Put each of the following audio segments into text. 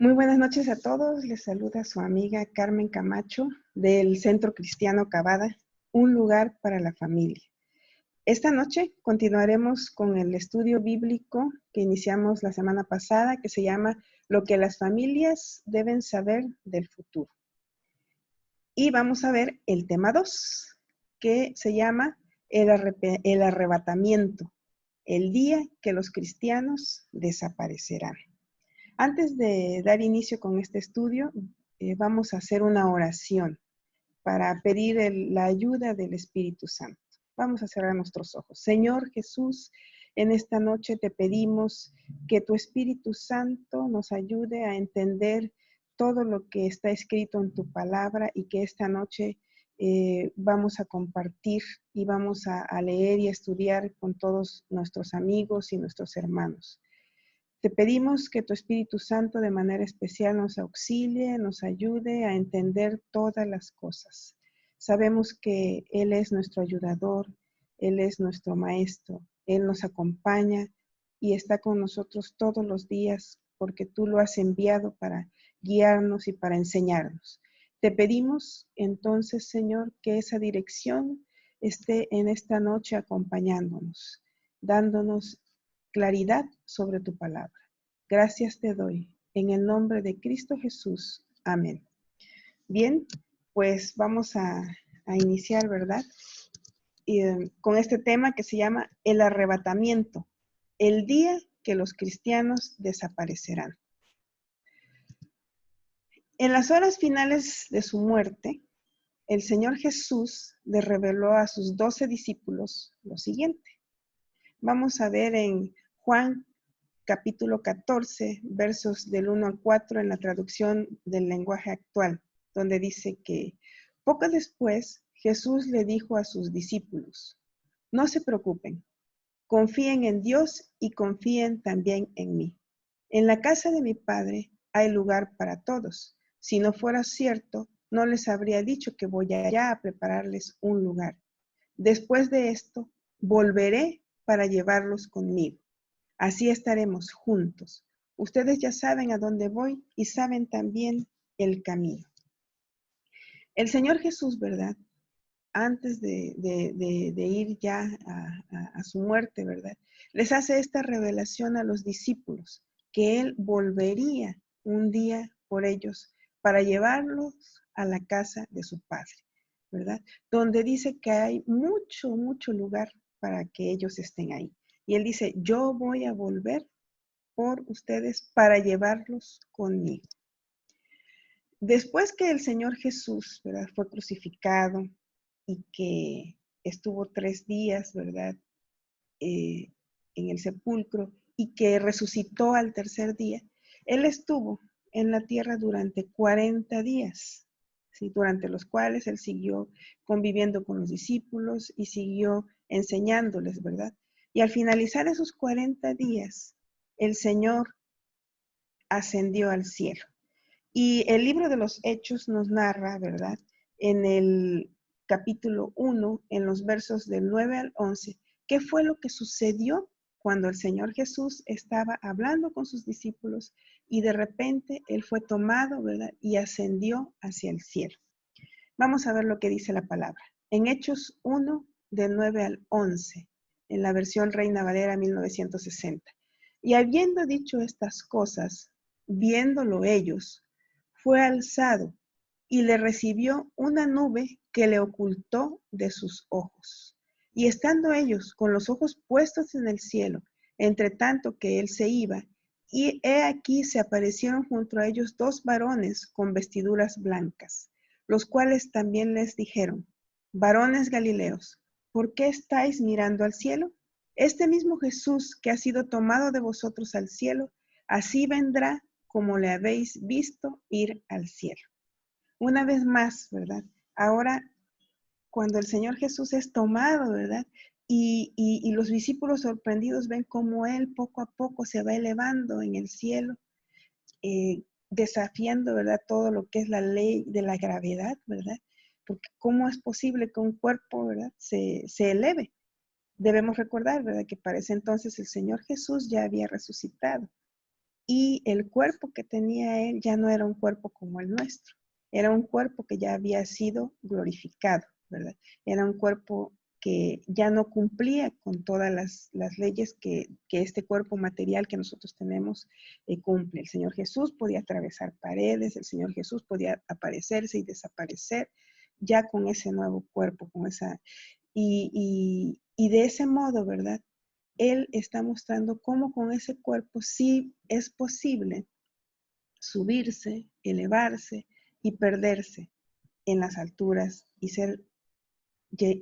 Muy buenas noches a todos. Les saluda su amiga Carmen Camacho del Centro Cristiano Cavada, un lugar para la familia. Esta noche continuaremos con el estudio bíblico que iniciamos la semana pasada, que se llama Lo que las familias deben saber del futuro. Y vamos a ver el tema 2, que se llama el arrebatamiento, el día que los cristianos desaparecerán. Antes de dar inicio con este estudio, vamos a hacer una oración para pedir la ayuda del Espíritu Santo. Vamos a cerrar nuestros ojos. Señor Jesús, en esta noche te pedimos que tu Espíritu Santo nos ayude a entender todo lo que está escrito en tu palabra y que esta noche vamos a compartir y vamos a leer y a estudiar con todos nuestros amigos y nuestros hermanos. Te pedimos que tu Espíritu Santo de manera especial nos auxilie, nos ayude a entender todas las cosas. Sabemos que Él es nuestro ayudador, Él es nuestro maestro, Él nos acompaña y está con nosotros todos los días porque tú lo has enviado para guiarnos y para enseñarnos. Te pedimos entonces, Señor, que esa dirección esté en esta noche acompañándonos, dándonos claridad sobre tu palabra. Gracias te doy. En el nombre de Cristo Jesús. Amén. Bien, pues vamos a iniciar, ¿verdad? Con este tema que se llama el arrebatamiento, el día que los cristianos desaparecerán. En las horas finales de su muerte, el Señor Jesús le reveló a sus 12 discípulos lo siguiente. Vamos a ver en Juan capítulo 14, versos del 1 al 4 en la traducción del lenguaje actual, donde dice que poco después Jesús le dijo a sus discípulos, no se preocupen, confíen en Dios y confíen también en mí. En la casa de mi Padre hay lugar para todos. Si no fuera cierto, no les habría dicho que voy allá a prepararles un lugar. Después de esto, volveré para llevarlos conmigo. Así estaremos juntos. Ustedes ya saben a dónde voy y saben también el camino. El Señor Jesús, ¿verdad? Antes de ir ya a su muerte, ¿verdad? Les hace esta revelación a los discípulos, que Él volvería un día por ellos para llevarlos a la casa de su Padre, ¿verdad? Donde dice que hay mucho, mucho lugar para que ellos estén ahí. Y Él dice, yo voy a volver por ustedes para llevarlos conmigo. Después que el Señor Jesús, ¿verdad?, fue crucificado y que estuvo 3 días, ¿verdad?, en el sepulcro y que resucitó al tercer día, Él estuvo en la tierra durante 40 días, ¿sí?, durante los cuales Él siguió conviviendo con los discípulos y siguió enseñándoles, ¿verdad? Y al finalizar esos 40 días, el Señor ascendió al cielo. Y el libro de los Hechos nos narra, ¿verdad?, en el capítulo 1, en los versos del 9 al 11, qué fue lo que sucedió cuando el Señor Jesús estaba hablando con sus discípulos y de repente Él fue tomado, ¿verdad?, y ascendió hacia el cielo. Vamos a ver lo que dice la palabra. En Hechos 1, del 9 al 11, en la versión Reina Valera 1960. Y habiendo dicho estas cosas, viéndolo ellos, fue alzado y le recibió una nube que le ocultó de sus ojos. Y estando ellos con los ojos puestos en el cielo, entre tanto que él se iba, y he aquí se aparecieron junto a ellos 2 varones con vestiduras blancas, los cuales también les dijeron, varones Galileos, ¿por qué estáis mirando al cielo? Este mismo Jesús que ha sido tomado de vosotros al cielo, así vendrá como le habéis visto ir al cielo. Una vez más, ¿verdad? Ahora, cuando el Señor Jesús es tomado, ¿verdad? Y los discípulos sorprendidos ven cómo Él poco a poco se va elevando en el cielo, desafiando, ¿verdad?, todo lo que es la ley de la gravedad, ¿verdad? Porque ¿cómo es posible que un cuerpo, ¿verdad?, se eleve? Debemos recordar, ¿verdad?, que para ese entonces el Señor Jesús ya había resucitado. y el cuerpo que tenía él ya no era un cuerpo como el nuestro. Era un cuerpo que ya había sido glorificado, ¿verdad? Era un cuerpo que ya no cumplía con todas las leyes que este cuerpo material que nosotros tenemos cumple. El Señor Jesús podía atravesar paredes, el Señor Jesús podía aparecerse y desaparecer ya con ese nuevo cuerpo, con esa... Y de ese modo, ¿verdad? Él está mostrando cómo con ese cuerpo sí es posible subirse, elevarse y perderse en las alturas y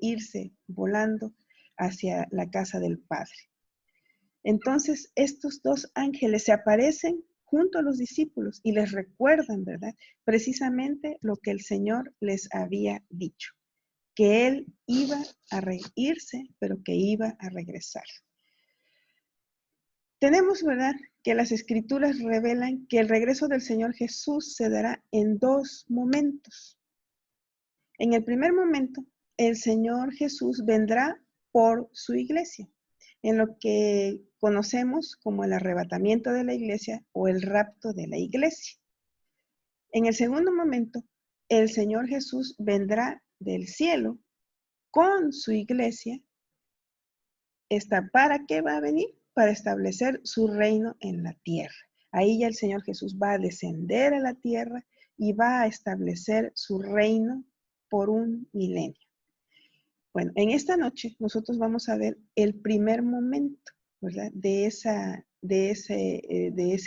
irse volando hacia la casa del Padre. Entonces, estos dos ángeles se aparecen junto a los discípulos y les recuerdan, ¿verdad? Precisamente lo que el Señor les había dicho, que Él iba a irse, pero que iba a regresar. Tenemos, ¿verdad?, que las Escrituras revelan que el regreso del Señor Jesús se dará en dos momentos. En el primer momento, el Señor Jesús vendrá por su iglesia, en lo que conocemos como el arrebatamiento de la iglesia o el rapto de la iglesia. En el segundo momento, el Señor Jesús vendrá del cielo con su iglesia. ¿Para qué va a venir? Para establecer su reino en la tierra. Ahí ya el Señor Jesús va a descender a la tierra y va a establecer su reino por un milenio. Bueno, en esta noche nosotros vamos a ver el primer momento, ¿verdad?, de ese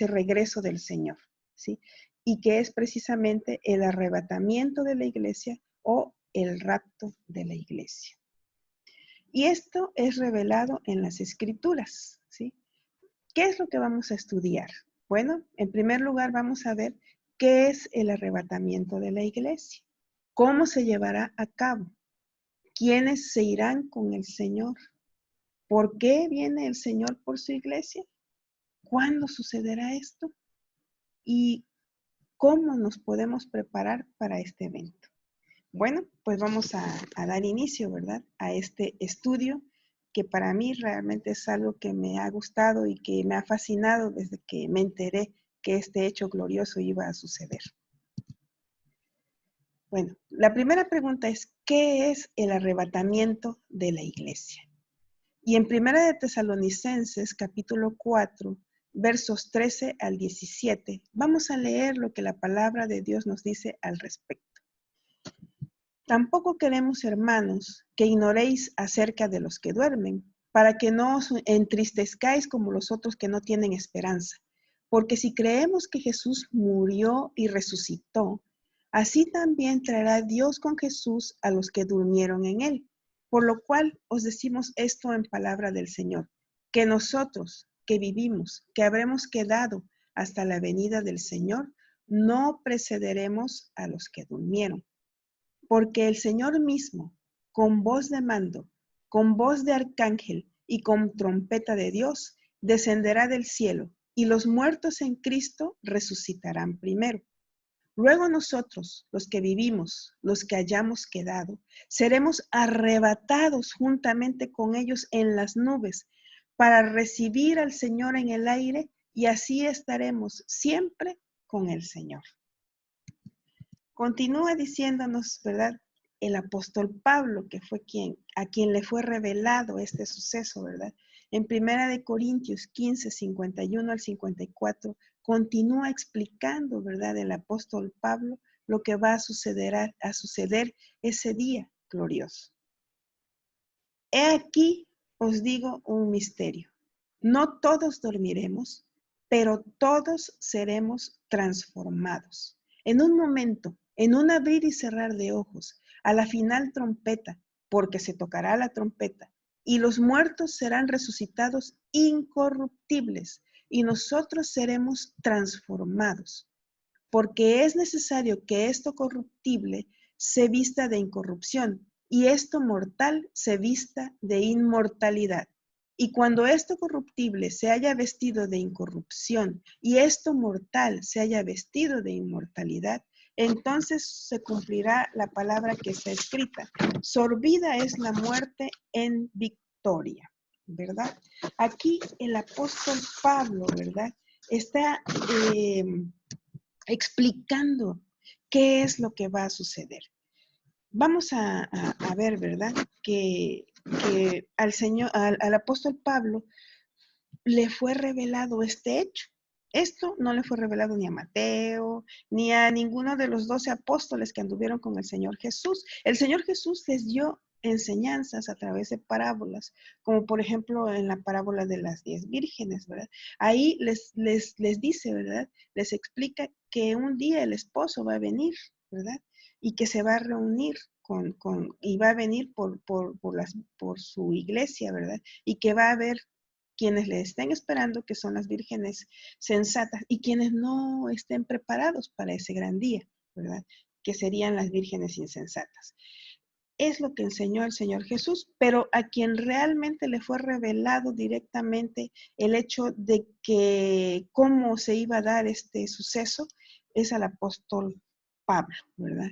regreso del Señor, ¿sí? Y que es precisamente el arrebatamiento de la iglesia o el rapto de la iglesia. Y esto es revelado en las Escrituras, ¿sí? ¿Qué es lo que vamos a estudiar? Bueno, en primer lugar vamos a ver qué es el arrebatamiento de la iglesia, cómo se llevará a cabo, quiénes se irán con el Señor, por qué viene el Señor por su iglesia, cuándo sucederá esto y cómo nos podemos preparar para este evento. Bueno, pues vamos a dar inicio, ¿verdad?, a este estudio que para mí realmente es algo que me ha gustado y que me ha fascinado desde que me enteré que este hecho glorioso iba a suceder. Bueno, la primera pregunta es, ¿qué es el arrebatamiento de la iglesia? Y en Primera de Tesalonicenses, capítulo 4, versos 13 al 17, vamos a leer lo que la palabra de Dios nos dice al respecto. Tampoco queremos, hermanos, que ignoréis acerca de los que duermen, para que no os entristezcáis como los otros que no tienen esperanza. Porque si creemos que Jesús murió y resucitó, así también traerá Dios con Jesús a los que durmieron en él. Por lo cual os decimos esto en palabra del Señor, que nosotros que vivimos, que habremos quedado hasta la venida del Señor, no precederemos a los que durmieron. Porque el Señor mismo, con voz de mando, con voz de arcángel y con trompeta de Dios, descenderá del cielo, y los muertos en Cristo resucitarán primero. Luego nosotros, los que vivimos, los que hayamos quedado, seremos arrebatados juntamente con ellos en las nubes para recibir al Señor en el aire, y así estaremos siempre con el Señor. Continúa diciéndonos, ¿verdad?, el apóstol Pablo, que fue a quien le fue revelado este suceso, ¿verdad? En Primera de Corintios 15, 51 al 54, continúa explicando, ¿verdad?, el apóstol Pablo lo que va a suceder ese día glorioso. He aquí os digo un misterio. No todos dormiremos, pero todos seremos transformados. En un momento, en un abrir y cerrar de ojos, a la final trompeta, porque se tocará la trompeta, y los muertos serán resucitados incorruptibles, y nosotros seremos transformados. Porque es necesario que esto corruptible se vista de incorrupción, y esto mortal se vista de inmortalidad. Y cuando esto corruptible se haya vestido de incorrupción y esto mortal se haya vestido de inmortalidad, entonces se cumplirá la palabra que está escrita. Sorbida es la muerte en victoria, ¿verdad? Aquí el apóstol Pablo, ¿verdad?, está explicando qué es lo que va a suceder. Vamos a ver, ¿verdad? Que al apóstol Pablo le fue revelado este hecho. Esto no le fue revelado ni a Mateo, ni a ninguno de los 12 apóstoles que anduvieron con el Señor Jesús. El Señor Jesús les dio enseñanzas a través de parábolas, como por ejemplo en la parábola de las 10 vírgenes, ¿verdad? Ahí les dice, ¿verdad? Les explica que un día el esposo va a venir, ¿verdad? Y que se va a reunir y va a venir por su iglesia, ¿verdad? Y que va a haber quienes le estén esperando, que son las vírgenes sensatas, y quienes no estén preparados para ese gran día, ¿verdad? Que serían las vírgenes insensatas. Es lo que enseñó el Señor Jesús, pero a quien realmente le fue revelado directamente el hecho de que cómo se iba a dar este suceso es al apóstol Pablo, ¿verdad?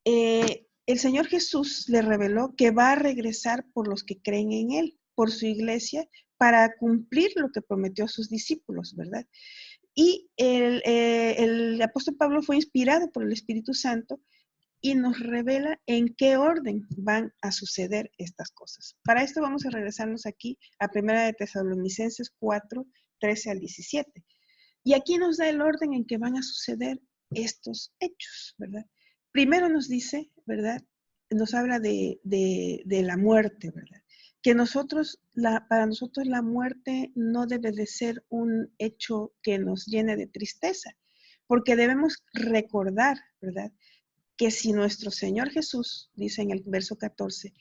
El Señor Jesús le reveló que va a regresar por los que creen en Él, por su iglesia, para cumplir lo que prometió a sus discípulos, ¿verdad? Y el apóstol Pablo fue inspirado por el Espíritu Santo y nos revela en qué orden van a suceder estas cosas. Para esto vamos a regresarnos aquí a 1 de Tesalonicenses 4, 13 al 17. Y aquí nos da el orden en que van a suceder estos hechos, ¿verdad? Primero nos dice, ¿verdad? Nos habla de la muerte, ¿verdad? Que para nosotros la muerte no debe de ser un hecho que nos llene de tristeza, porque debemos recordar, ¿verdad? Que si nuestro Señor Jesús, dice en el verso 14,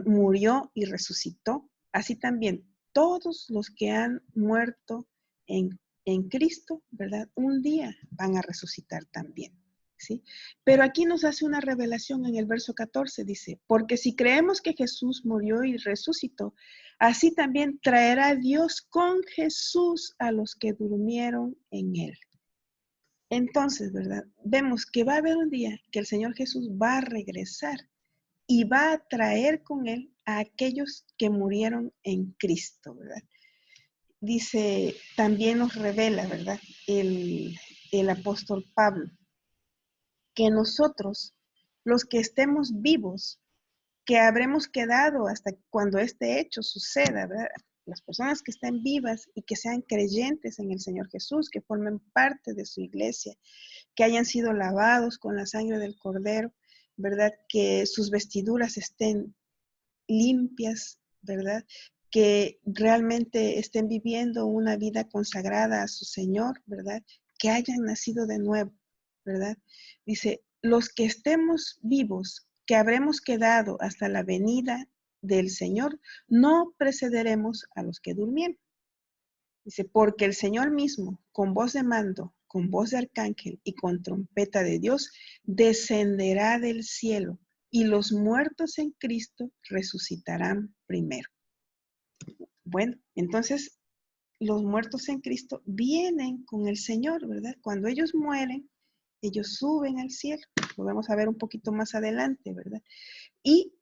murió y resucitó, así también todos los que han muerto en Cristo, ¿verdad? Un día van a resucitar también, ¿sí? Pero aquí nos hace una revelación en el verso 14, dice, porque si creemos que Jesús murió y resucitó, así también traerá Dios con Jesús a los que durmieron en él. Entonces, ¿verdad? Vemos que va a haber un día que el Señor Jesús va a regresar y va a traer con él a aquellos que murieron en Cristo, ¿verdad? Dice, también nos revela, ¿verdad? El apóstol Pablo, que nosotros, los que estemos vivos, que habremos quedado hasta cuando este hecho suceda, ¿verdad? Las personas que estén vivas y que sean creyentes en el Señor Jesús, que formen parte de su iglesia, que hayan sido lavados con la sangre del Cordero, ¿verdad? Que sus vestiduras estén limpias, ¿verdad? Que realmente estén viviendo una vida consagrada a su Señor, ¿verdad? Que hayan nacido de nuevo, ¿verdad? Dice, los que estemos vivos, que habremos quedado hasta la venida del Señor, no precederemos a los que durmieron. Dice, porque el Señor mismo, con voz de mando, con voz de arcángel y con trompeta de Dios, descenderá del cielo y los muertos en Cristo resucitarán primero. Bueno, entonces los muertos en Cristo vienen con el Señor, ¿verdad? Cuando ellos mueren, ellos suben al cielo. Lo vamos a ver un poquito más adelante, ¿verdad? Y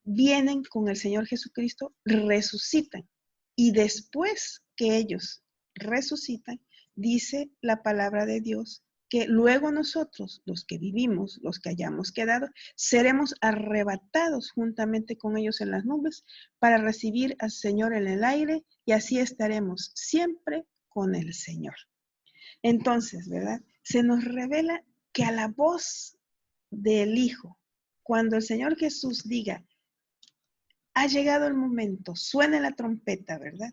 vienen con el Señor Jesucristo, resucitan. Y después que ellos resucitan, dice la palabra de Dios que luego nosotros, los que vivimos, los que hayamos quedado, seremos arrebatados juntamente con ellos en las nubes para recibir al Señor en el aire y así estaremos siempre con el Señor. Entonces, ¿verdad? Se nos revela que a la voz del Hijo, cuando el Señor Jesús diga, ha llegado el momento, suena la trompeta, ¿verdad?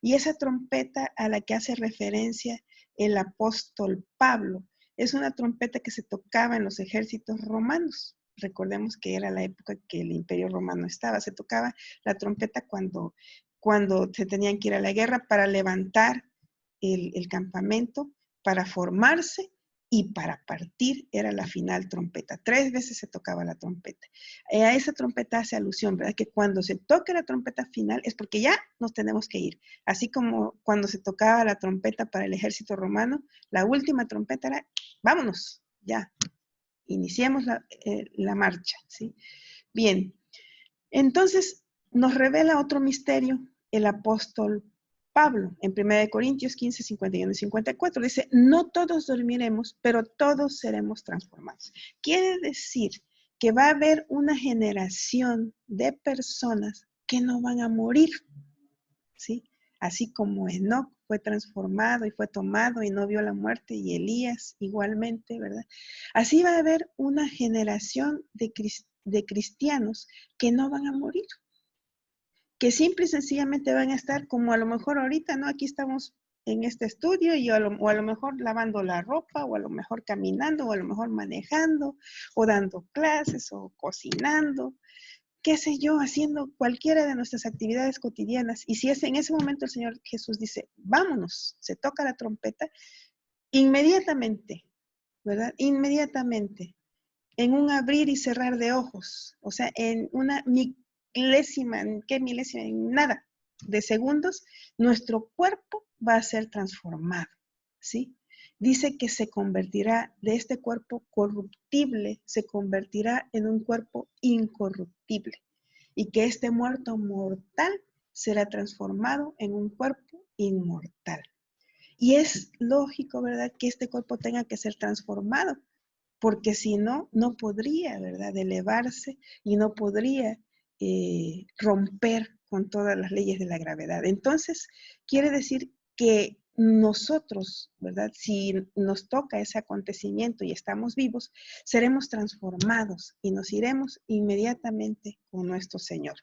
Y esa trompeta a la que hace referencia el apóstol Pablo es una trompeta que se tocaba en los ejércitos romanos. Recordemos que era la época que el imperio romano estaba. Se tocaba la trompeta cuando se tenían que ir a la guerra para levantar el campamento, para formarse y para partir era la final trompeta. 3 veces se tocaba la trompeta. A esa trompeta hace alusión, ¿verdad? Que cuando se toque la trompeta final es porque ya nos tenemos que ir. Así como cuando se tocaba la trompeta para el ejército romano, la última trompeta era, vámonos, ya, iniciemos la marcha, ¿sí? Bien, entonces nos revela otro misterio el apóstol Pablo, en 1 Corintios 15, 51 y 54, dice, no todos dormiremos, pero todos seremos transformados. Quiere decir que va a haber una generación de personas que no van a morir, ¿sí? Así como Enoc fue transformado y fue tomado y no vio la muerte, y Elías igualmente, ¿verdad? Así va a haber una generación de cristianos que no van a morir, que simple y sencillamente van a estar como a lo mejor ahorita, ¿no? Aquí estamos en este estudio y o a lo mejor lavando la ropa, o a lo mejor caminando, o a lo mejor manejando, o dando clases, o cocinando, qué sé yo, haciendo cualquiera de nuestras actividades cotidianas. Y si es en ese momento el Señor Jesús dice, vámonos, se toca la trompeta, inmediatamente, ¿verdad? Inmediatamente, en un abrir y cerrar de ojos, o sea, en una milésima, ¿qué milésima? En nada de segundos, nuestro cuerpo va a ser transformado, ¿sí? Dice que se convertirá de este cuerpo corruptible, se convertirá en un cuerpo incorruptible, y que este muerto mortal será transformado en un cuerpo inmortal. Y es lógico, ¿verdad?, que este cuerpo tenga que ser transformado, porque si no, no podría, ¿verdad?, elevarse y no podría romper con todas las leyes de la gravedad. Entonces, quiere decir que nosotros, ¿verdad?, si nos toca ese acontecimiento y estamos vivos, seremos transformados y nos iremos inmediatamente con nuestro Señor.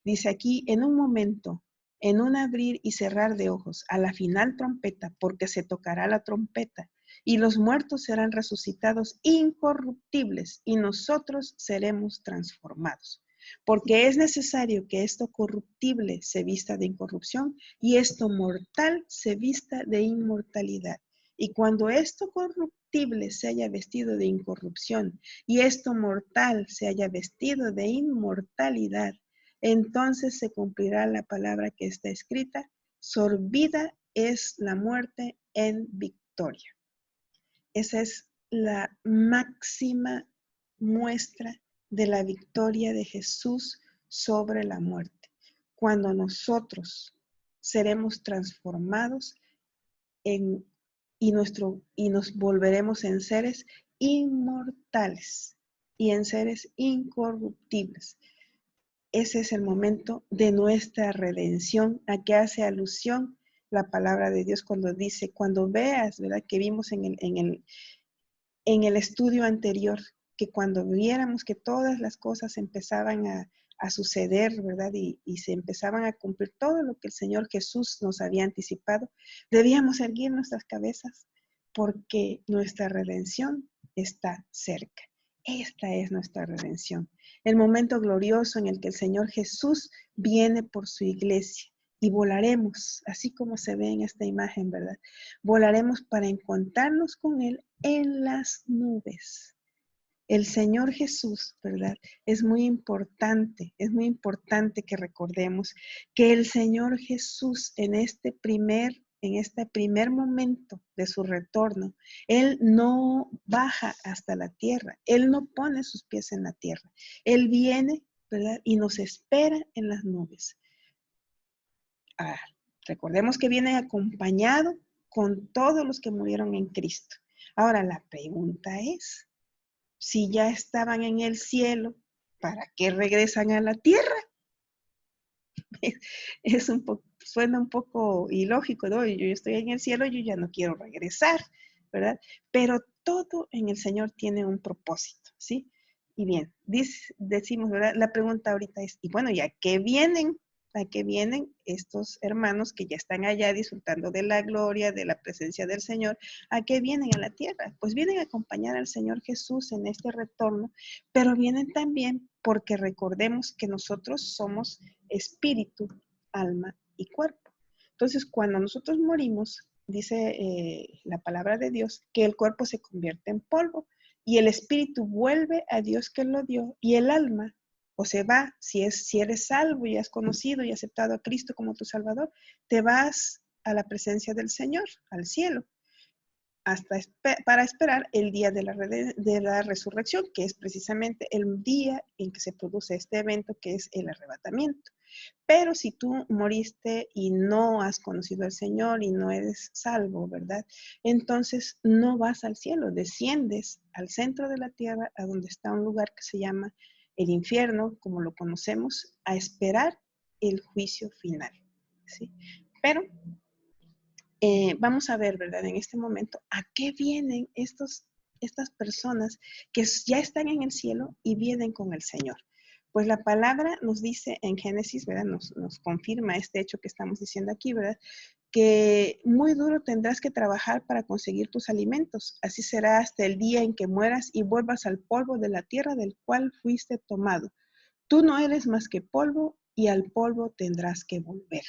Dice aquí, en un momento, en un abrir y cerrar de ojos, a la final trompeta, porque se tocará la trompeta, y los muertos serán resucitados incorruptibles, y nosotros seremos transformados. Porque es necesario que esto corruptible se vista de incorrupción y esto mortal se vista de inmortalidad. Y cuando esto corruptible se haya vestido de incorrupción y esto mortal se haya vestido de inmortalidad, entonces se cumplirá la palabra que está escrita: sorbida es la muerte en victoria. Esa es la máxima muestra de la victoria de Jesús sobre la muerte. Cuando nosotros seremos transformados y nos volveremos en seres inmortales y en seres incorruptibles. Ese es el momento de nuestra redención, a que hace alusión la palabra de Dios cuando dice, cuando veas, ¿verdad?, que vimos en el estudio anterior, que cuando viéramos que todas las cosas empezaban a suceder, ¿verdad?, y se empezaban a cumplir todo lo que el Señor Jesús nos había anticipado, debíamos erguir nuestras cabezas, porque nuestra redención está cerca. Esta es nuestra redención, el momento glorioso en el que el Señor Jesús viene por su iglesia, y volaremos, así como se ve en esta imagen, ¿verdad? Volaremos para encontrarnos con Él en las nubes. El Señor Jesús, ¿verdad? Es muy importante que recordemos que el Señor Jesús en este primer momento de su retorno, Él no baja hasta la tierra, Él no pone sus pies en la tierra, Él viene, ¿verdad?, y nos espera en las nubes. Recordemos que viene acompañado con todos los que murieron en Cristo. Ahora la pregunta es, si ya estaban en el cielo, ¿para qué regresan a la tierra? Suena un poco ilógico, ¿no? Yo estoy en el cielo, yo ya no quiero regresar, ¿verdad? Pero todo en el Señor tiene un propósito, ¿sí? Y bien, decimos, ¿verdad? La pregunta ahorita es, y bueno, ¿y a qué vienen? ¿A qué vienen estos hermanos que ya están allá disfrutando de la gloria, de la presencia del Señor? ¿A qué vienen a la tierra? Pues vienen a acompañar al Señor Jesús en este retorno, pero vienen también porque recordemos que nosotros somos espíritu, alma y cuerpo. Entonces, cuando nosotros morimos, dice la palabra de Dios, que el cuerpo se convierte en polvo y el espíritu vuelve a Dios que lo dio, y el alma o se va, si eres salvo y has conocido y aceptado a Cristo como tu Salvador, te vas a la presencia del Señor, al cielo. para esperar el día de la resurrección, que es precisamente el día en que se produce este evento, que es el arrebatamiento. Pero si tú moriste y no has conocido al Señor y no eres salvo, ¿verdad? Entonces no vas al cielo, desciendes al centro de la tierra, a donde está un lugar que se llama el infierno, como lo conocemos, a esperar el juicio final, ¿sí? Pero vamos a ver, ¿verdad? En este momento, ¿a qué vienen estas personas que ya están en el cielo y vienen con el Señor? Pues la palabra nos dice en Génesis, ¿verdad? Nos confirma este hecho que estamos diciendo aquí, ¿verdad? Que muy duro tendrás que trabajar para conseguir tus alimentos. Así será hasta el día en que mueras y vuelvas al polvo de la tierra del cual fuiste tomado. Tú no eres más que polvo y al polvo tendrás que volver.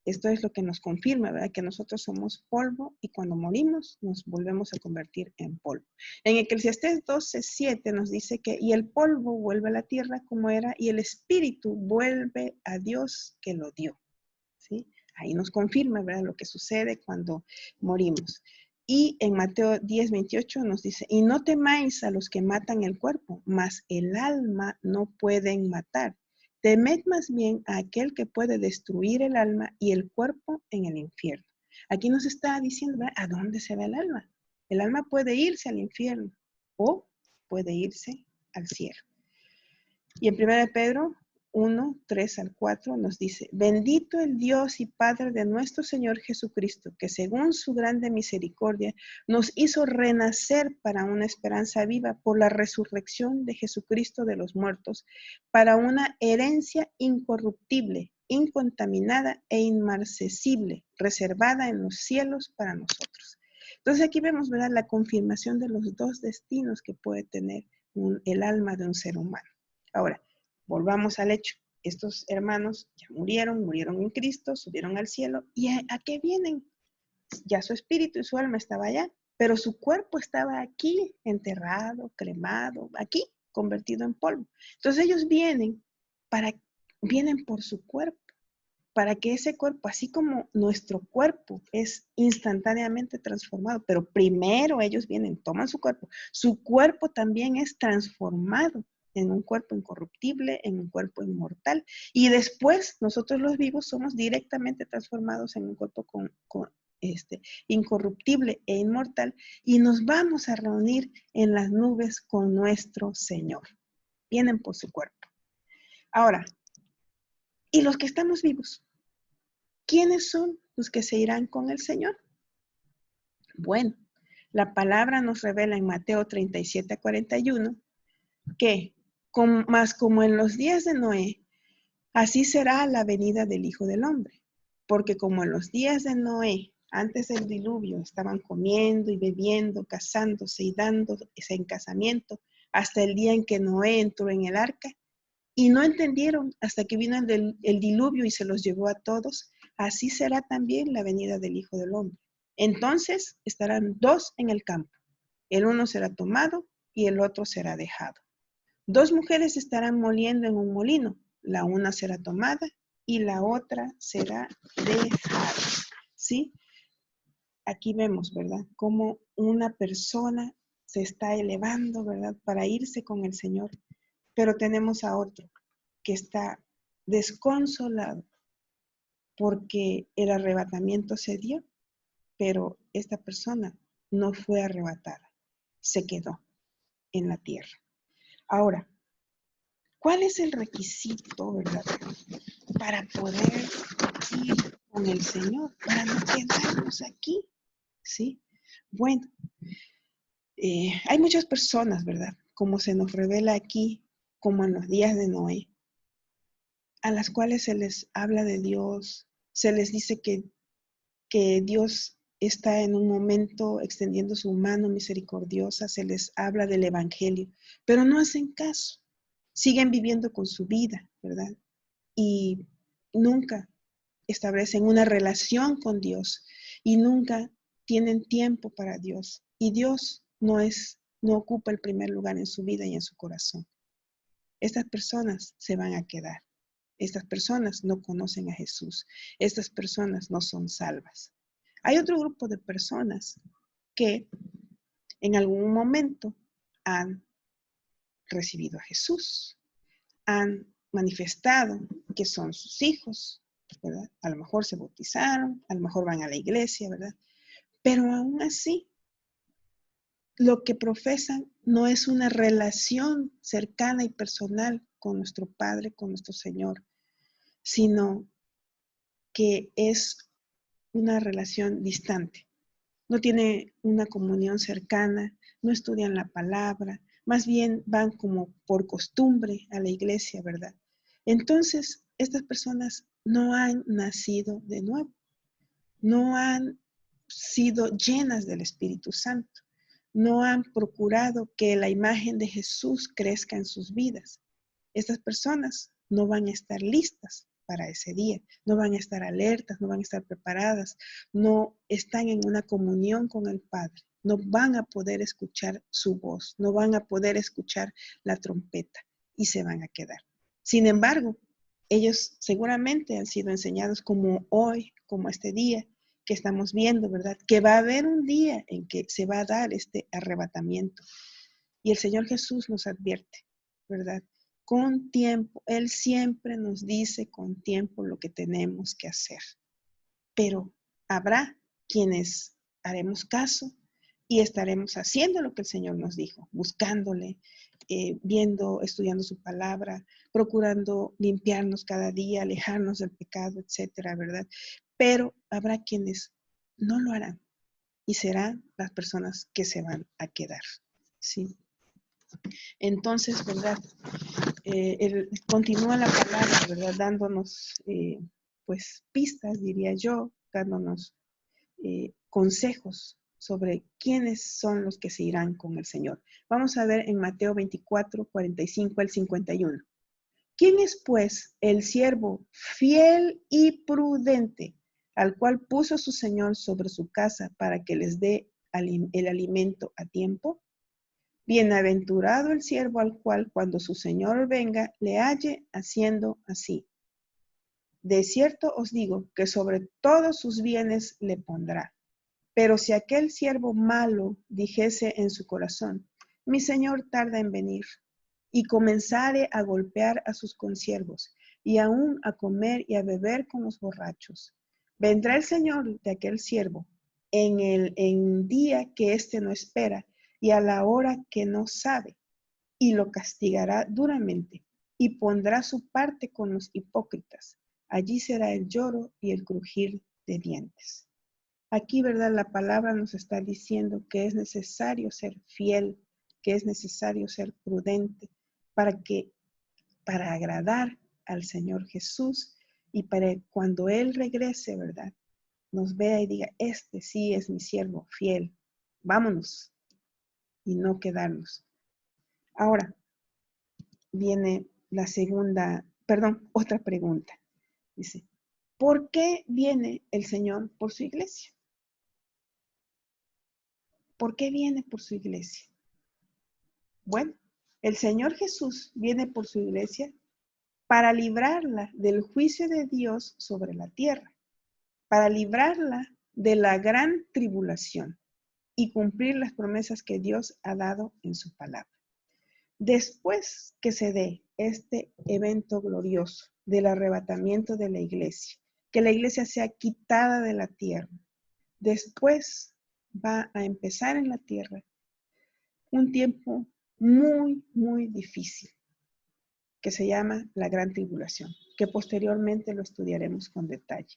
Esto es lo que nos confirma, ¿verdad? Que nosotros somos polvo y cuando morimos nos volvemos a convertir en polvo. En Eclesiastés 12:7 nos dice que y el polvo vuelve a la tierra como era y el espíritu vuelve a Dios que lo dio, ¿sí? Ahí nos confirma, ¿verdad? Lo que sucede cuando morimos. Y en Mateo 10:28 nos dice, y no temáis a los que matan el cuerpo, mas el alma no pueden matar. Temed más bien a aquel que puede destruir el alma y el cuerpo en el infierno. Aquí nos está diciendo, ¿verdad? ¿A dónde se va el alma? El alma puede irse al infierno o puede irse al cielo. Y en 1 Pedro 1:3-4 nos dice, bendito el Dios y Padre de nuestro Señor Jesucristo, que según su grande misericordia nos hizo renacer para una esperanza viva por la resurrección de Jesucristo de los muertos, para una herencia incorruptible, incontaminada e inmarcesible, reservada en los cielos para nosotros. Entonces aquí vemos, ¿verdad?, la confirmación de los dos destinos que puede tener el alma de un ser humano. Ahora, volvamos al hecho. Estos hermanos ya murieron en Cristo, subieron al cielo. ¿Y a qué vienen? Ya su espíritu y su alma estaba allá, pero su cuerpo estaba aquí, enterrado, cremado, aquí, convertido en polvo. Entonces ellos vienen por su cuerpo, para que ese cuerpo, así como nuestro cuerpo es instantáneamente transformado, pero primero ellos vienen, toman su cuerpo también es transformado en un cuerpo incorruptible, en un cuerpo inmortal, y después nosotros los vivos somos directamente transformados en un cuerpo incorruptible e inmortal, y nos vamos a reunir en las nubes con nuestro Señor. Vienen por su cuerpo. Ahora, ¿y los que estamos vivos? ¿Quiénes son los que se irán con el Señor? Bueno, la palabra nos revela en Mateo 37:41 que, más como en los días de Noé, así será la venida del Hijo del Hombre. Porque como en los días de Noé, antes del diluvio, estaban comiendo y bebiendo, casándose y dándose en casamiento, hasta el día en que Noé entró en el arca, y no entendieron hasta que vino el diluvio y se los llevó a todos, así será también la venida del Hijo del Hombre. Entonces estarán dos en el campo, el uno será tomado y el otro será dejado. Dos mujeres estarán moliendo en un molino, la una será tomada y la otra será dejada. ¿Sí? Aquí vemos, ¿verdad?, cómo una persona se está elevando, ¿verdad?, para irse con el Señor, pero tenemos a otro que está desconsolado porque el arrebatamiento se dio, pero esta persona no fue arrebatada, se quedó en la tierra. Ahora, ¿cuál es el requisito, verdad, para poder ir con el Señor, para no quedarnos aquí? ¿Sí? Bueno, hay muchas personas, ¿verdad?, como se nos revela aquí, como en los días de Noé, a las cuales se les habla de Dios, se les dice que Dios está en un momento extendiendo su mano misericordiosa, se les habla del Evangelio, pero no hacen caso, siguen viviendo con su vida, ¿verdad? Y nunca establecen una relación con Dios y nunca tienen tiempo para Dios. Y Dios no ocupa el primer lugar en su vida y en su corazón. Estas personas se van a quedar. Estas personas no conocen a Jesús. Estas personas no son salvas. Hay otro grupo de personas que en algún momento han recibido a Jesús, han manifestado que son sus hijos, ¿verdad? A lo mejor se bautizaron, a lo mejor van a la iglesia, ¿verdad? Pero aún así, lo que profesan no es una relación cercana y personal con nuestro Padre, con nuestro Señor, sino que es una relación distante. No tiene una comunión cercana, no estudian la palabra, más bien van como por costumbre a la iglesia, ¿verdad? Entonces, estas personas no han nacido de nuevo, no han sido llenas del Espíritu Santo, no han procurado que la imagen de Jesús crezca en sus vidas. Estas personas no van a estar listas para ese día, no van a estar alertas, no van a estar preparadas, no están en una comunión con el Padre, no van a poder escuchar su voz, no van a poder escuchar la trompeta y se van a quedar. Sin embargo, ellos seguramente han sido enseñados como hoy, como este día que estamos viendo, ¿verdad? Que va a haber un día en que se va a dar este arrebatamiento. Y el Señor Jesús nos advierte, ¿verdad? Con tiempo, Él siempre nos dice con tiempo lo que tenemos que hacer. Pero habrá quienes haremos caso y estaremos haciendo lo que el Señor nos dijo, buscándole, viendo, estudiando su palabra, procurando limpiarnos cada día, alejarnos del pecado, etcétera, ¿verdad? Pero habrá quienes no lo harán y serán las personas que se van a quedar, ¿sí? Entonces, ¿verdad? Continúa la palabra, ¿verdad? Dándonos, pues, pistas, diría yo, dándonos consejos sobre quiénes son los que se irán con el Señor. Vamos a ver en Mateo 24, 45 al 51. ¿Quién es, pues, el siervo fiel y prudente, al cual puso su Señor sobre su casa para que les dé el alimento a tiempo? Bienaventurado el siervo al cual cuando su Señor venga le halle haciendo así. De cierto os digo que sobre todos sus bienes le pondrá. Pero si aquel siervo malo dijese en su corazón, mi Señor tarda en venir, y comenzare a golpear a sus consiervos, y aún a comer y a beber con los borrachos, vendrá el Señor de aquel siervo en día que éste no espera, y a la hora que no sabe, y lo castigará duramente, y pondrá su parte con los hipócritas. Allí será el lloro y el crujir de dientes. Aquí, ¿verdad? La palabra nos está diciendo que es necesario ser fiel, que es necesario ser prudente para agradar al Señor Jesús y para cuando Él regrese, ¿verdad? Nos vea y diga, este sí es mi siervo fiel, vámonos y no quedarnos. Ahora viene la otra pregunta. Dice, ¿por qué viene el Señor por su iglesia? ¿Por qué viene por su iglesia? Bueno, el Señor Jesús viene por su iglesia para librarla del juicio de Dios sobre la tierra, para librarla de la gran tribulación y cumplir las promesas que Dios ha dado en su palabra. Después que se dé este evento glorioso del arrebatamiento de la iglesia, que la iglesia sea quitada de la tierra, después va a empezar en la tierra un tiempo muy, muy difícil, que se llama la Gran Tribulación, que posteriormente lo estudiaremos con detalle.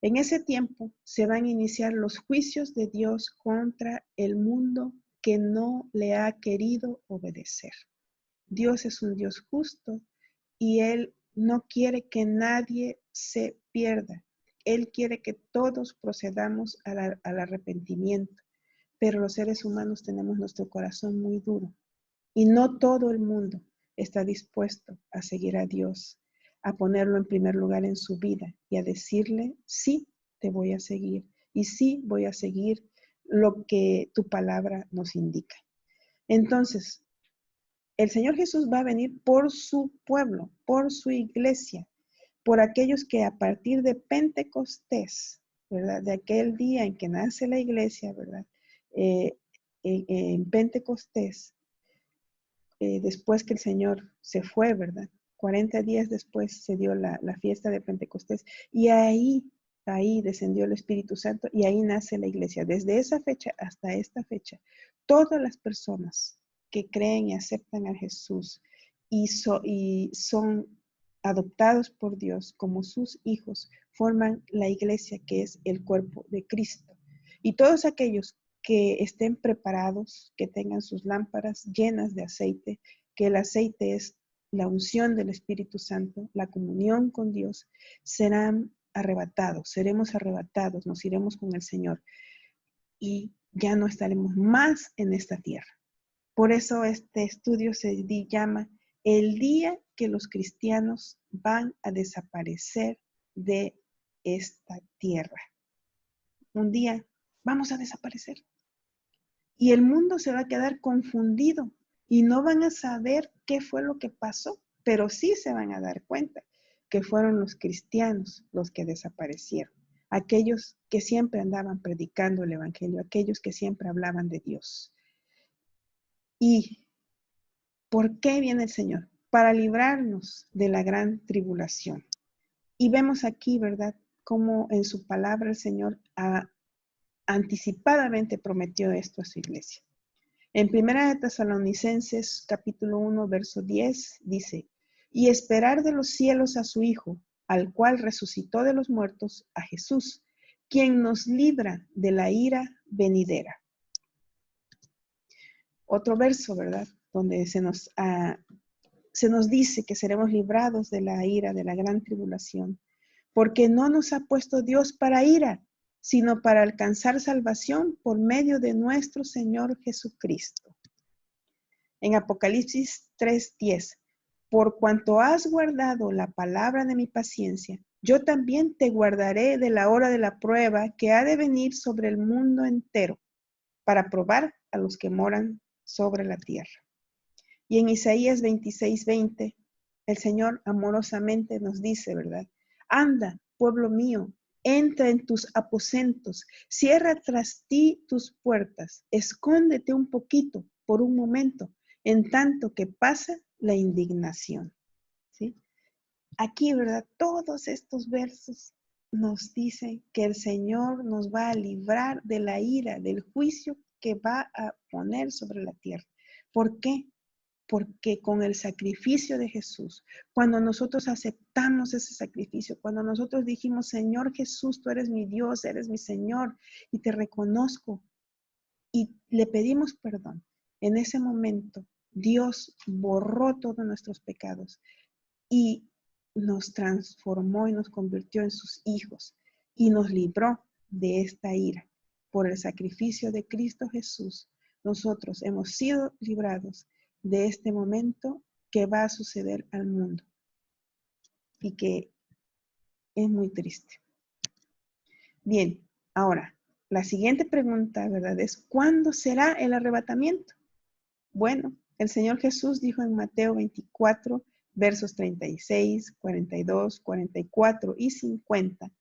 En ese tiempo se van a iniciar los juicios de Dios contra el mundo que no le ha querido obedecer. Dios es un Dios justo y Él no quiere que nadie se pierda. Él quiere que todos procedamos al arrepentimiento, pero los seres humanos tenemos nuestro corazón muy duro y no todo el mundo está dispuesto a seguir a Dios, a ponerlo en primer lugar en su vida y a decirle, sí, te voy a seguir y sí voy a seguir lo que tu palabra nos indica. Entonces, el Señor Jesús va a venir por su pueblo, por su iglesia, por aquellos que a partir de Pentecostés, ¿verdad? De aquel día en que nace la iglesia, ¿verdad? eh, en Pentecostés, después que el Señor se fue, ¿verdad? 40 días después se dio la fiesta de Pentecostés y ahí descendió el Espíritu Santo y ahí nace la iglesia. Desde esa fecha hasta esta fecha, todas las personas que creen y aceptan a Jesús y son adoptados por Dios como sus hijos, forman la iglesia que es el cuerpo de Cristo. Y todos aquellos que estén preparados, que tengan sus lámparas llenas de aceite, que el aceite es la unción del Espíritu Santo, la comunión con Dios, serán arrebatados, seremos arrebatados, nos iremos con el Señor y ya no estaremos más en esta tierra. Por eso este estudio se llama El día que los cristianos van a desaparecer de esta tierra. Un día vamos a desaparecer. Y el mundo se va a quedar confundido y no van a saber qué fue lo que pasó, pero sí se van a dar cuenta que fueron los cristianos los que desaparecieron, aquellos que siempre andaban predicando el evangelio, aquellos que siempre hablaban de Dios. ¿Y por qué viene el Señor? Para librarnos de la gran tribulación. Y vemos aquí, ¿verdad?, cómo en su palabra el Señor anticipadamente prometió esto a su iglesia. En 1 Tesalonicenses capítulo 1, verso 10 dice, y esperar de los cielos a su Hijo, al cual resucitó de los muertos, a Jesús, quien nos libra de la ira venidera. Otro verso, ¿verdad?, donde se nos dice que seremos librados de la ira, de la gran tribulación, porque no nos ha puesto Dios para ira, sino para alcanzar salvación por medio de nuestro Señor Jesucristo. En Apocalipsis 3:10, por cuanto has guardado la palabra de mi paciencia, yo también te guardaré de la hora de la prueba que ha de venir sobre el mundo entero, para probar a los que moran sobre la tierra. Y en Isaías 26:20, el Señor amorosamente nos dice, ¿verdad? Anda, pueblo mío, entra en tus aposentos, cierra tras ti tus puertas, escóndete un poquito por un momento, en tanto que pasa la indignación. ¿Sí? Aquí, ¿verdad? Todos estos versos nos dicen que el Señor nos va a librar de la ira, del juicio que va a poner sobre la tierra. ¿Por qué? Porque con el sacrificio de Jesús, cuando nosotros aceptamos ese sacrificio, cuando nosotros dijimos, Señor Jesús, tú eres mi Dios, eres mi Señor, y te reconozco, y le pedimos perdón, en ese momento Dios borró todos nuestros pecados y nos transformó y nos convirtió en sus hijos y nos libró de esta ira. Por el sacrificio de Cristo Jesús, nosotros hemos sido librados de este momento que va a suceder al mundo y que es muy triste. Bien, ahora, la siguiente pregunta, ¿verdad?, es ¿cuándo será el arrebatamiento? Bueno, el Señor Jesús dijo en Mateo 24, versos 36, 42, 44 y 50,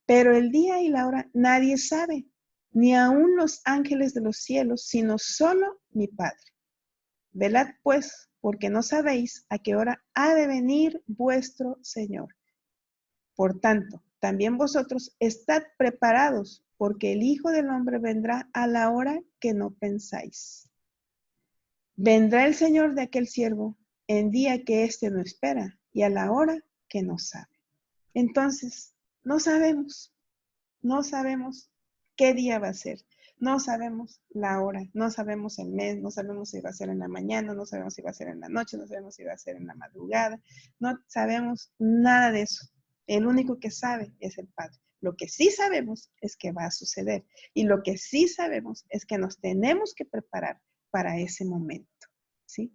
pero el día y la hora nadie sabe, ni aun los ángeles de los cielos, sino solo mi Padre. Velad pues, porque no sabéis a qué hora ha de venir vuestro Señor. Por tanto, también vosotros estad preparados, porque el Hijo del Hombre vendrá a la hora que no pensáis. Vendrá el Señor de aquel siervo en día que éste no espera y a la hora que no sabe. Entonces, no sabemos qué día va a ser. No sabemos la hora, no sabemos el mes, no sabemos si va a ser en la mañana, no sabemos si va a ser en la noche, no sabemos si va a ser en la madrugada, no sabemos nada de eso. El único que sabe es el Padre. Lo que sí sabemos es que va a suceder y lo que sí sabemos es que nos tenemos que preparar para ese momento, ¿sí?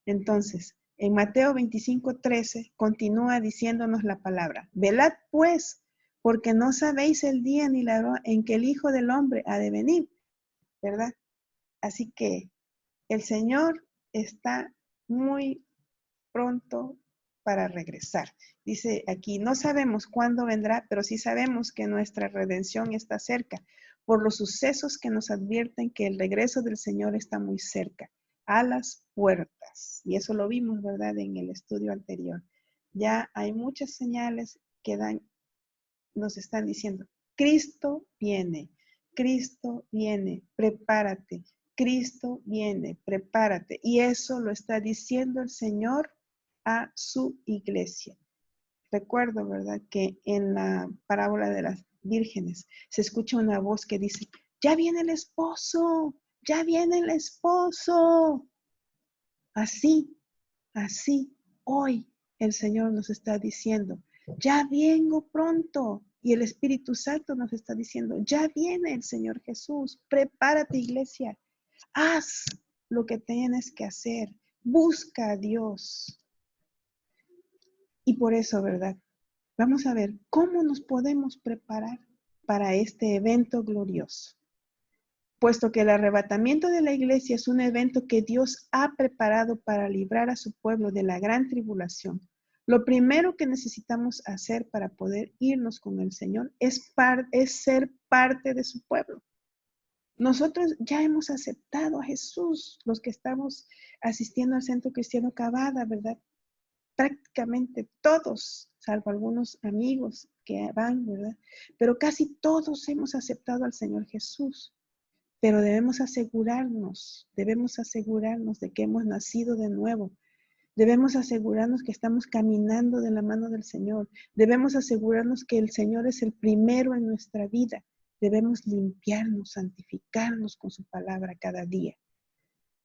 Entonces, en Mateo 25:13 continúa diciéndonos la palabra, velad pues, porque no sabéis el día ni la hora en que el Hijo del Hombre ha de venir, ¿verdad? Así que el Señor está muy pronto para regresar. Dice aquí, no sabemos cuándo vendrá, pero sí sabemos que nuestra redención está cerca, por los sucesos que nos advierten que el regreso del Señor está muy cerca, a las puertas. Y eso lo vimos, ¿verdad?, en el estudio anterior. Ya hay muchas señales que nos están diciendo, Cristo viene, prepárate, Cristo viene, prepárate. Y eso lo está diciendo el Señor a su iglesia. Recuerdo, ¿verdad?, que en la parábola de las vírgenes se escucha una voz que dice, ya viene el esposo, ya viene el esposo. Así, hoy el Señor nos está diciendo, ya vengo pronto. Y el Espíritu Santo nos está diciendo, ya viene el Señor Jesús. Prepárate, iglesia. Haz lo que tienes que hacer. Busca a Dios. Y por eso, ¿verdad? Vamos a ver cómo nos podemos preparar para este evento glorioso. Puesto que el arrebatamiento de la iglesia es un evento que Dios ha preparado para librar a su pueblo de la gran tribulación, lo primero que necesitamos hacer para poder irnos con el Señor es ser parte de su pueblo. Nosotros ya hemos aceptado a Jesús, los que estamos asistiendo al Centro Cristiano Cavada, ¿verdad? Prácticamente todos, salvo algunos amigos que van, ¿verdad? Pero casi todos hemos aceptado al Señor Jesús. Pero debemos asegurarnos de que hemos nacido de nuevo. Debemos asegurarnos que estamos caminando de la mano del Señor. Debemos asegurarnos que el Señor es el primero en nuestra vida. Debemos limpiarnos, santificarnos con su palabra cada día.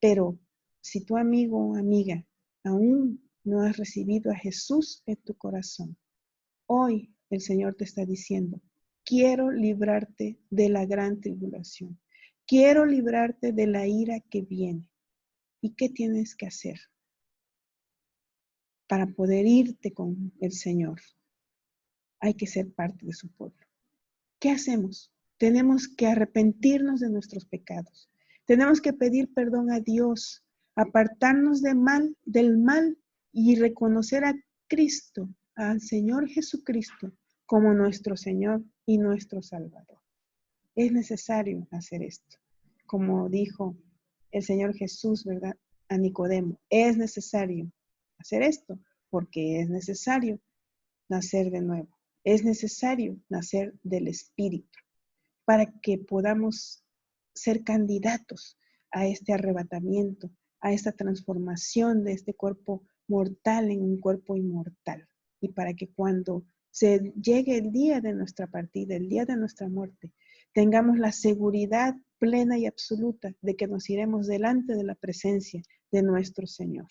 Pero si tu amigo o amiga aún no has recibido a Jesús en tu corazón, hoy el Señor te está diciendo, quiero librarte de la gran tribulación. Quiero librarte de la ira que viene. ¿Y qué tienes que hacer para poder irte con el Señor? Hay que ser parte de su pueblo. ¿Qué hacemos? Tenemos que arrepentirnos de nuestros pecados. Tenemos que pedir perdón a Dios, apartarnos del mal y reconocer a Cristo, al Señor Jesucristo, como nuestro Señor y nuestro Salvador. Es necesario hacer esto. Como dijo el Señor Jesús, ¿verdad?, a Nicodemo, es necesario hacer esto porque es necesario nacer de nuevo. Es necesario nacer del Espíritu para que podamos ser candidatos a este arrebatamiento, a esta transformación de este cuerpo mortal en un cuerpo inmortal. Y para que cuando se llegue el día de nuestra partida, el día de nuestra muerte, tengamos la seguridad plena y absoluta de que nos iremos delante de la presencia de nuestro Señor.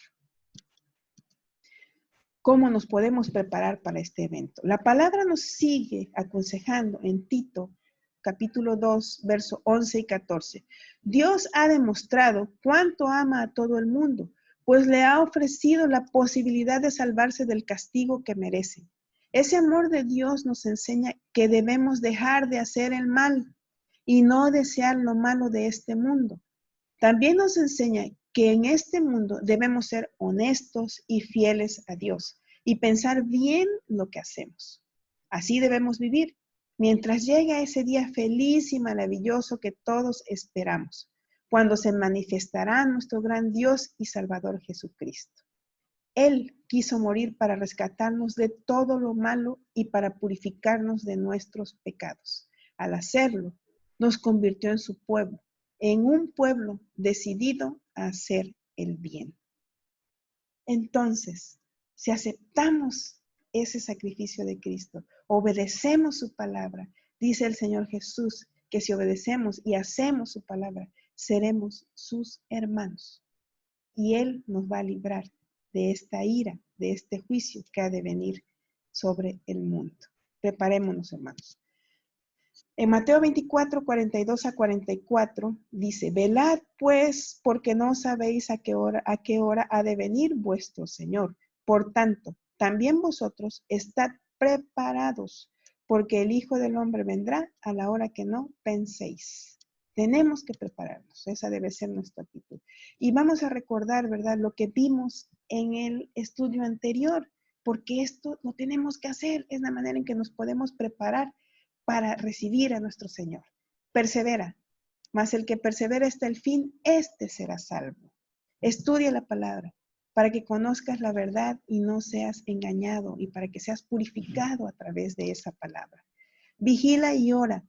¿Cómo nos podemos preparar para este evento? La palabra nos sigue aconsejando en Tito, capítulo 2, verso 11 y 14. Dios ha demostrado cuánto ama a todo el mundo, pues le ha ofrecido la posibilidad de salvarse del castigo que merecen. Ese amor de Dios nos enseña que debemos dejar de hacer el mal y no desear lo malo de este mundo. También nos enseña que en este mundo debemos ser honestos y fieles a Dios y pensar bien lo que hacemos. Así debemos vivir mientras llega ese día feliz y maravilloso que todos esperamos, cuando se manifestará nuestro gran Dios y Salvador Jesucristo. Él quiso morir para rescatarnos de todo lo malo y para purificarnos de nuestros pecados. Al hacerlo, nos convirtió en su pueblo, en un pueblo decidido a hacer el bien. Entonces, si aceptamos ese sacrificio de Cristo, obedecemos su palabra, dice el Señor Jesús, que si obedecemos y hacemos su palabra, seremos sus hermanos. Y Él nos va a librar de esta ira, de este juicio que ha de venir sobre el mundo. Preparémonos, hermanos. En Mateo 24, 42 a 44 dice, velad pues, porque no sabéis a qué hora ha de venir vuestro Señor. Por tanto, también vosotros estad preparados, porque el Hijo del Hombre vendrá a la hora que no penséis. Tenemos que prepararnos, esa debe ser nuestra actitud. Y vamos a recordar, ¿verdad?, lo que vimos en el estudio anterior, porque esto lo tenemos que hacer, es la manera en que nos podemos preparar para recibir a nuestro Señor. persevera, mas el que persevera hasta el fin, éste será salvo. Estudia la palabra para que conozcas la verdad y no seas engañado y para que seas purificado a través de esa palabra. Vigila y ora.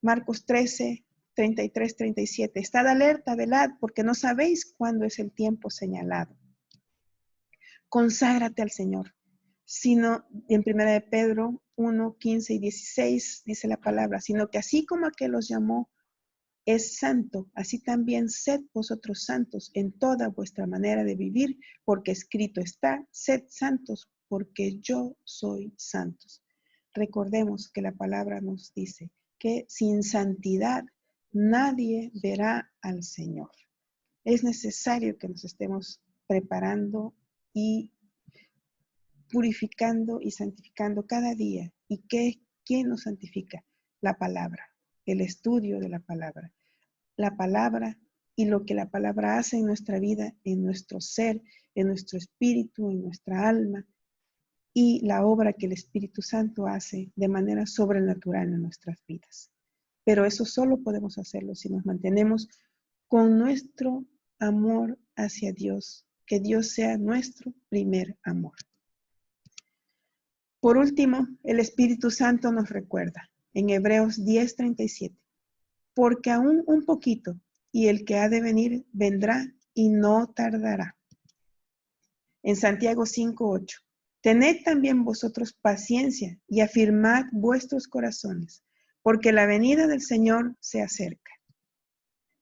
Marcos 13, 33, 37. Estad alerta, velad, porque no sabéis cuándo es el tiempo señalado. Conságrate al Señor. Sino, en 1 de Pedro 1, 15 y 16 dice la palabra, sino que así como aquel los llamó es santo, así también sed vosotros santos en toda vuestra manera de vivir, porque escrito está, sed santos, porque yo soy santos. Recordemos que la palabra nos dice que sin santidad nadie verá al Señor. Es necesario que nos estemos preparando y purificando y santificando cada día. ¿Y quién nos santifica? La palabra, el estudio de la palabra. La palabra y lo que la palabra hace en nuestra vida, en nuestro ser, en nuestro espíritu, en nuestra alma, y la obra que el Espíritu Santo hace de manera sobrenatural en nuestras vidas. Pero eso solo podemos hacerlo si nos mantenemos con nuestro amor hacia Dios, que Dios sea nuestro primer amor. Por último, el Espíritu Santo nos recuerda en Hebreos 10:37, porque aún un poquito y el que ha de venir vendrá y no tardará. En Santiago 5:8, tened también vosotros paciencia y afirmad vuestros corazones, porque la venida del Señor se acerca.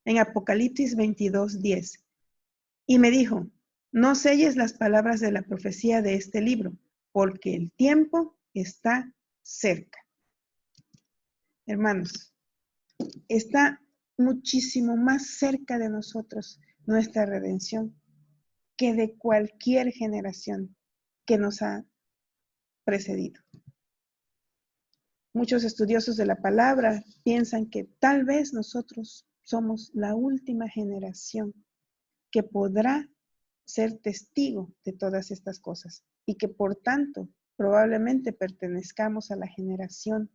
En Apocalipsis 22:10, y me dijo, no selles las palabras de la profecía de este libro, porque el tiempo está cerca. Hermanos, está muchísimo más cerca de nosotros nuestra redención que de cualquier generación que nos ha precedido. Muchos estudiosos de la palabra piensan que tal vez nosotros somos la última generación que podrá ser testigo de todas estas cosas y que por tanto probablemente pertenezcamos a la generación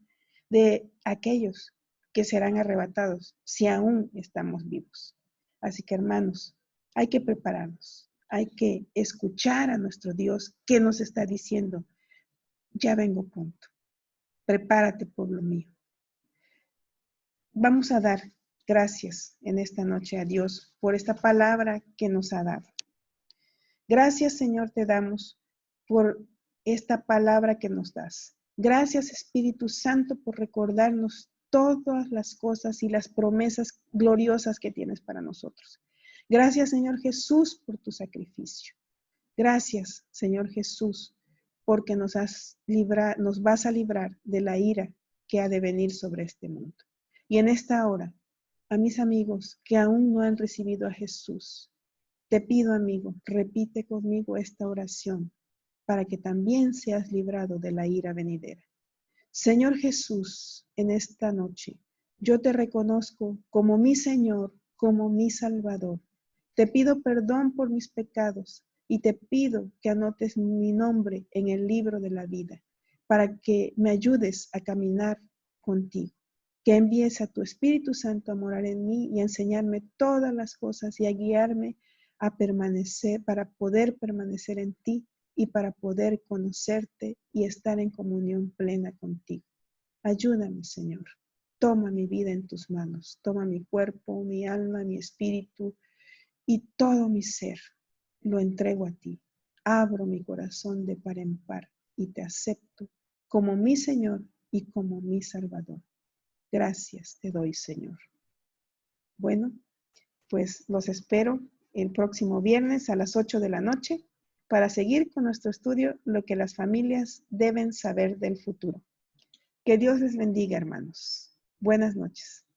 de aquellos que serán arrebatados si aún estamos vivos. Así que hermanos, hay que prepararnos, hay que escuchar a nuestro Dios que nos está diciendo, ya vengo pronto, prepárate pueblo mío. Vamos a dar gracias en esta noche a Dios por esta palabra que nos ha dado. Gracias, Señor, te damos por esta palabra que nos das. Gracias, Espíritu Santo, por recordarnos todas las cosas y las promesas gloriosas que tienes para nosotros. Gracias, Señor Jesús, por tu sacrificio. Gracias, Señor Jesús, porque nos vas a librar de la ira que ha de venir sobre este mundo. Y en esta hora, a mis amigos que aún no han recibido a Jesús, te pido, amigo, repite conmigo esta oración para que también seas librado de la ira venidera. Señor Jesús, en esta noche, yo te reconozco como mi Señor, como mi Salvador. Te pido perdón por mis pecados y te pido que anotes mi nombre en el libro de la vida para que me ayudes a caminar contigo. Que envíes a tu Espíritu Santo a morar en mí y a enseñarme todas las cosas y a guiarme a permanecer, para poder permanecer en ti y para poder conocerte y estar en comunión plena contigo. Ayúdame, Señor. Toma mi vida en tus manos. Toma mi cuerpo, mi alma, mi espíritu y todo mi ser. Lo entrego a ti. Abro mi corazón de par en par y te acepto como mi Señor y como mi Salvador. Gracias te doy, Señor. Bueno, pues los espero el próximo viernes a las 8 de la noche para seguir con nuestro estudio Lo que las familias deben saber del futuro. Que Dios les bendiga, hermanos. Buenas noches.